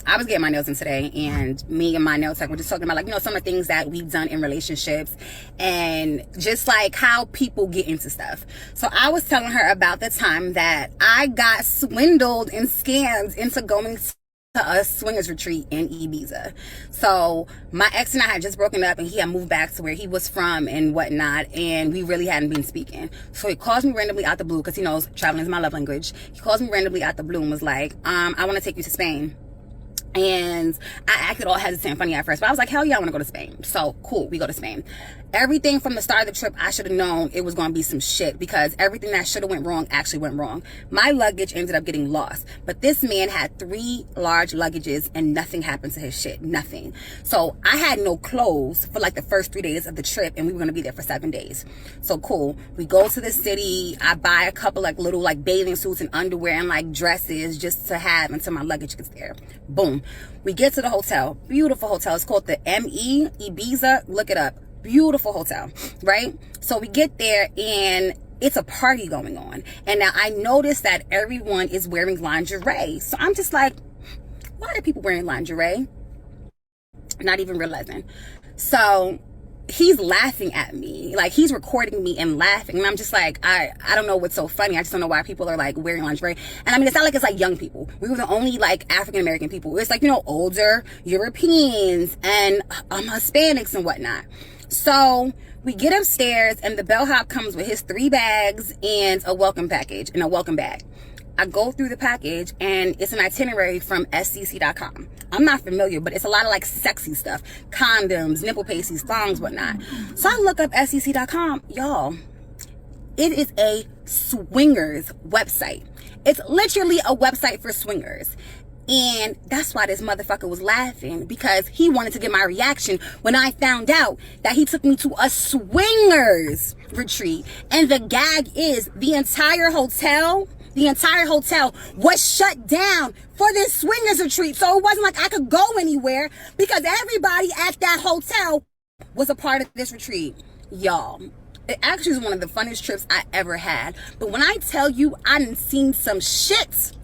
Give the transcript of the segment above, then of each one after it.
I was getting my nails in today, and me and my nail tech were just talking about, like, some of the things that we've done in relationships and just like how people get into stuff. So I was telling her about the time that I got swindled and scammed into going to a swingers retreat in Ibiza. So my ex and I had just broken up, and he had moved back to where he was from and whatnot, and we really hadn't been speaking. So he calls me randomly out the blue, because he knows traveling is my love language. He calls me randomly out the blue and was like, I want to take you to Spain. And I acted all hesitant and funny at first, but I was like, hell yeah, I want to go to Spain. So cool, we go to Spain. Everything from the start of the trip, I should have known it was going to be some shit, because everything that should have went wrong actually went wrong. My luggage ended up getting lost, but this man had 3 large luggages and nothing happened to his shit, nothing. So I had no clothes for like the first 3 days of the trip, and we were going to be there for 7 days. So cool, we go to the city. I buy a couple like little like bathing suits and underwear and like dresses just to have until my luggage gets there. Boom, we get to the hotel. Beautiful hotel. It's called the ME Ibiza. Look it up. Beautiful hotel, right? So we get there, and it's a party going on. And now I noticed that everyone is wearing lingerie. So I'm just like, why are people wearing lingerie? Not even realizing. So he's laughing at me, like he's recording me and laughing, and I'm just like, I don't know what's so funny. I just don't know why people are like wearing lingerie. And I mean, it's not like it's like young people. We were the only like African American people. It's like, older Europeans and Hispanics and whatnot. So we get upstairs, and the bellhop comes with his 3 bags and a welcome package and a welcome bag. I go through the package, and it's an itinerary from SCC.com. I'm not familiar, but it's a lot of like sexy stuff. Condoms, nipple pasties, thongs, whatnot. So I look up SCC.com. Y'all, it is a swingers website. It's literally a website for swingers. And that's why this motherfucker was laughing, because he wanted to get my reaction when I found out that he took me to a swingers retreat. And the gag is the entire hotel was shut down for this swingers retreat. So it wasn't like I could go anywhere, because everybody at that hotel was a part of this retreat. Y'all, it actually was one of the funniest trips I ever had. But when I tell you, I done seen some shit.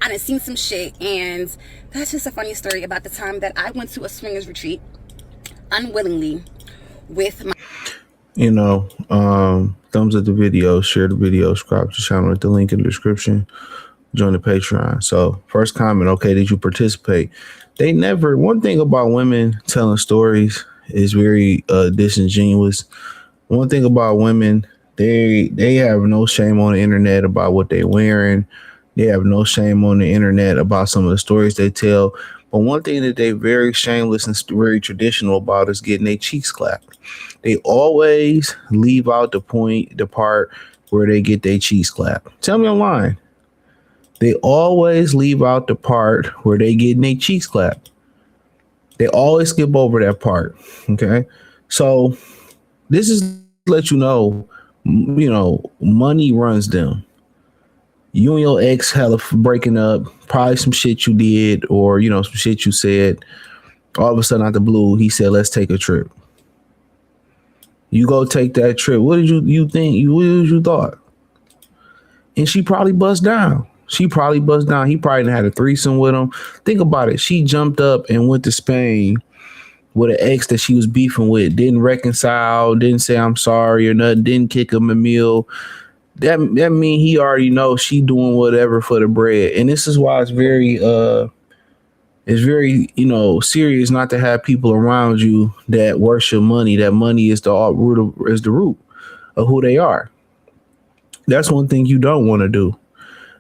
And that's just a funny story about the time that I went to a swingers retreat unwillingly with my... Thumbs up the video, share the video, subscribe to the channel at the link in the description, join the Patreon. So first comment, okay, did you participate? One thing about women telling stories is very disingenuous. One thing about women, they have no shame on the internet about what they're wearing. They have no shame on the internet about some of the stories they tell. But one thing that they're very shameless and very traditional about is getting their cheeks clapped. They always leave out the part where they get their cheeks clapped. Tell me I'm lying. They always leave out the part where they get their cheeks clapped. They always skip over that part. Okay. So this is to let you know, money runs them. You and your ex had a breaking up, probably some shit you did, or some shit you said. All of a sudden, out the blue, he said, "Let's take a trip." You go take that trip. What did you think? What did you thought? And she probably buzzed down. He probably done had a threesome with him. Think about it. She jumped up and went to Spain with an ex that she was beefing with. Didn't reconcile. Didn't say I'm sorry or nothing. Didn't kick him a meal. That mean he already knows she doing whatever for the bread. And this is why it's very serious not to have people around you that worship money. That money is the root of who they are. That's one thing you don't want to do,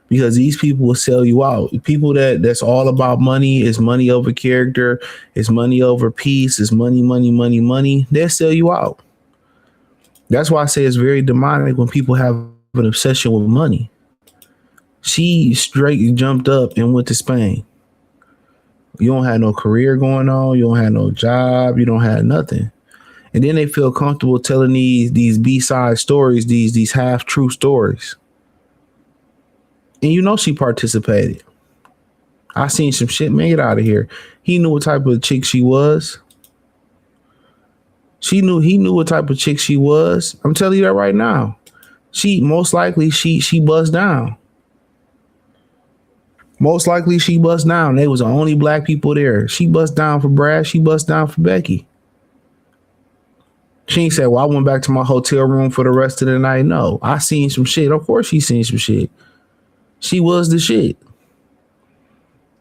because these people will sell you out. People that's all about money, is money over character, is money over peace, is money. They'll sell you out. That's why I say it's very demonic when people have an obsession with money. She straight jumped up and went to Spain. You don't have no career going on. You don't have no job. You don't have nothing. And then they feel comfortable telling these B-side stories, these half-true stories. And she participated. I seen some shit. Man, get out of here. He knew what type of chick she was. He knew what type of chick she was. I'm telling you that right now. She most likely she buzzed down. Most likely she bust down. They was the only black people there. She bust down for Brad. She bust down for Becky. She ain't said, well, I went back to my hotel room for the rest of the night. No, I seen some shit. Of course she seen some shit. She was the shit.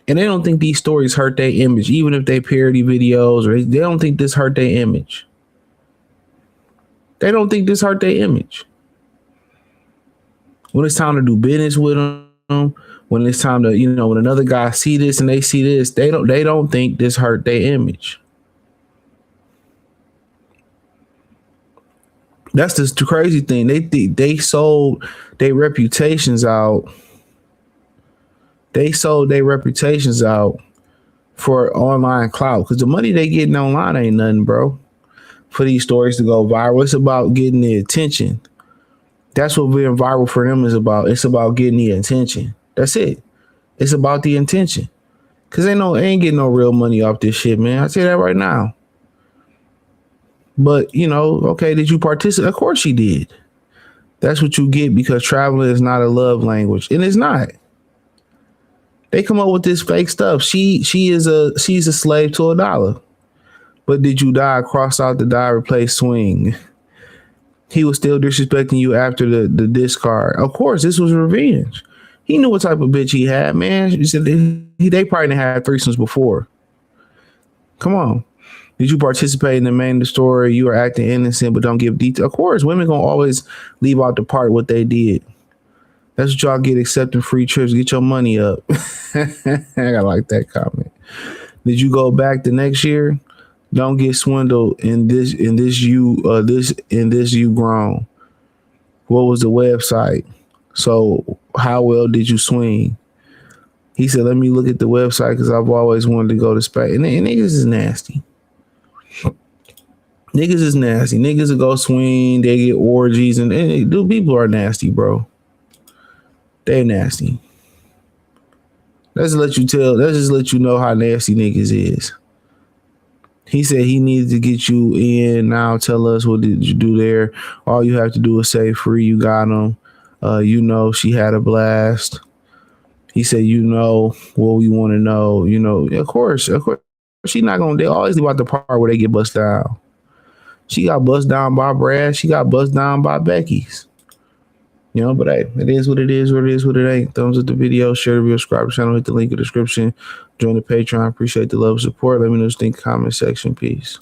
And they don't think these stories hurt their image, even if they parody videos, or they don't think this hurt their image. They don't think this hurt their image. When it's time to do business with them, when it's time to, when another guy see this and they see this, they don't think this hurt their image. That's the crazy thing. They sold their reputations out. They sold their reputations out for online clout, because the money they getting online ain't nothing, bro. For these stories to go viral, it's about getting the attention. That's what being viral for them is about. It's about getting the attention. That's it. It's about the intention. Because they ain't getting no real money off this shit, man. I say that right now. But, okay, did you participate? Of course she did. That's what you get, because traveling is not a love language. And it's not. They come up with this fake stuff. She's a slave to $1. But did you die? Cross out the die, replace swing. He was still disrespecting you after the discard. Of course, this was revenge. He knew what type of bitch he had, man. He said they probably didn't have threesomes before. Come on. Did you participate in the main story? You are acting innocent, but don't give details. Of course, women gonna always leave out the part what they did. That's what y'all get, accepting free trips. Get your money up. I like that comment. Did you go back the next year? Don't get swindled in this you grown. What was the website? So how well did you swing? He said, let me look at the website, because I've always wanted to go to Spain. And niggas is nasty. Niggas is nasty. Niggas will go swing. They get orgies, and people are nasty, bro. They're nasty. Let's just let you know how nasty niggas is. He said he needed to get you in. Now tell us, what did you do there? All you have to do is say free. You got him. She had a blast. He said, what we want to know. Of course. She not gonna. They always leave out the part where they get bust down. She got bust down by Brad. She got bust down by Becky's. But hey, it is what it is, what it is, what it ain't. Thumbs up the video, share the video, subscribe to the channel, hit the link in the description, join the Patreon. Appreciate the love and support. Let me know what you think in the comment section. Peace.